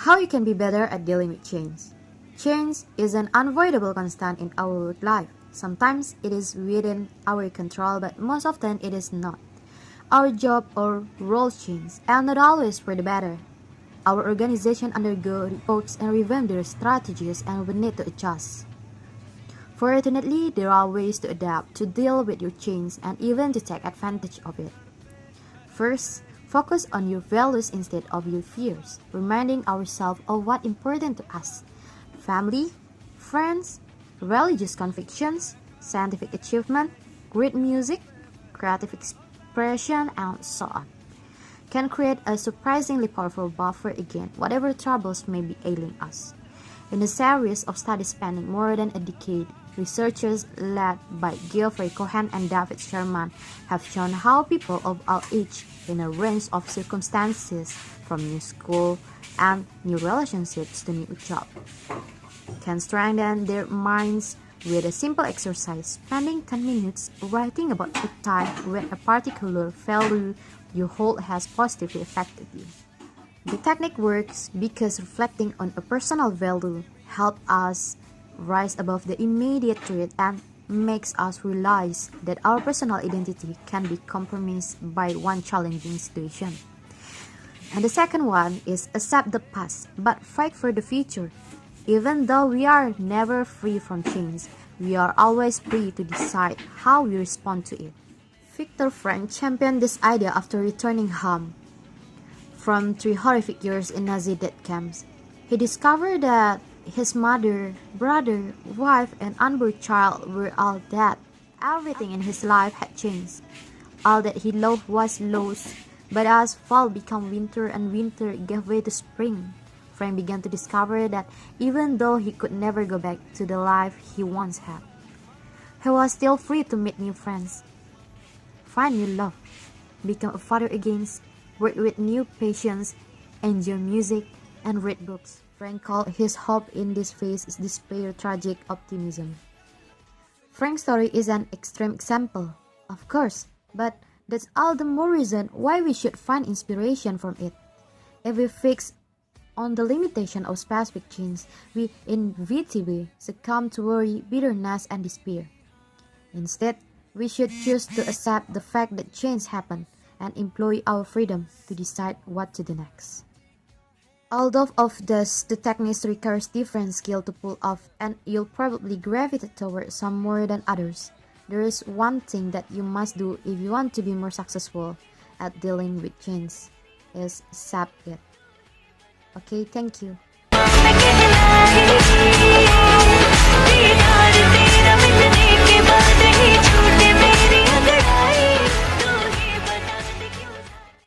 How you can be better at dealing with change. Change is an unavoidable constant in our work life. Sometimes it is within our control, but most often it is not. Our job or role change, and not always for the better. Our organization undergo reports and revamp their strategies, and we need to adjust. Fortunately, there are ways to adapt, to deal with your change, and even to take advantage of it. First, focus on your values instead of your fears, reminding ourselves of what's important to us: family, friends, religious convictions, scientific achievement, great music, creative expression, and so on, can create a surprisingly powerful buffer against whatever troubles may be ailing us. In a series of studies spanning more than a decade, researchers led by Geoffrey Cohen and David Sherman have shown how people of all ages in a range of circumstances, from new school and new relationships to new job, can strengthen their minds with a simple exercise, spending 10 minutes writing about a time when a particular value you hold has positively affected you. The technique works because reflecting on a personal value helps us rise above the immediate threat and makes us realize that our personal identity can be compromised by one challenging situation. And the second one is accept the past but fight for the future. Even though we are never free from change, we are always free to decide how we respond to it. Viktor Frankl championed this idea after returning home from 3 horrific years in Nazi death camps. He discovered that his mother, brother, wife, and unborn child were all dead. Everything in his life had changed. All that he loved was lost, but as fall became winter and winter gave way to spring, Frank began to discover that even though he could never go back to the life he once had, he was still free to meet new friends, find new love, become a father again, work with new passions, enjoy music, and read books. Frank called his hope in this phase is despair, tragic optimism. Frank's story is an extreme example, of course, but that's all the more reason why we should find inspiration from it. If we fix on the limitation of specific change, we inevitably succumb to worry, bitterness, and despair. Instead, we should choose to accept the fact that change happened and employ our freedom to decide what to do next. Although of this, the techniques requires different skill to pull off, and you'll probably gravitate toward some more than others. There is one thing that you must do if you want to be more successful at dealing with change, is accept it. Okay, thank you.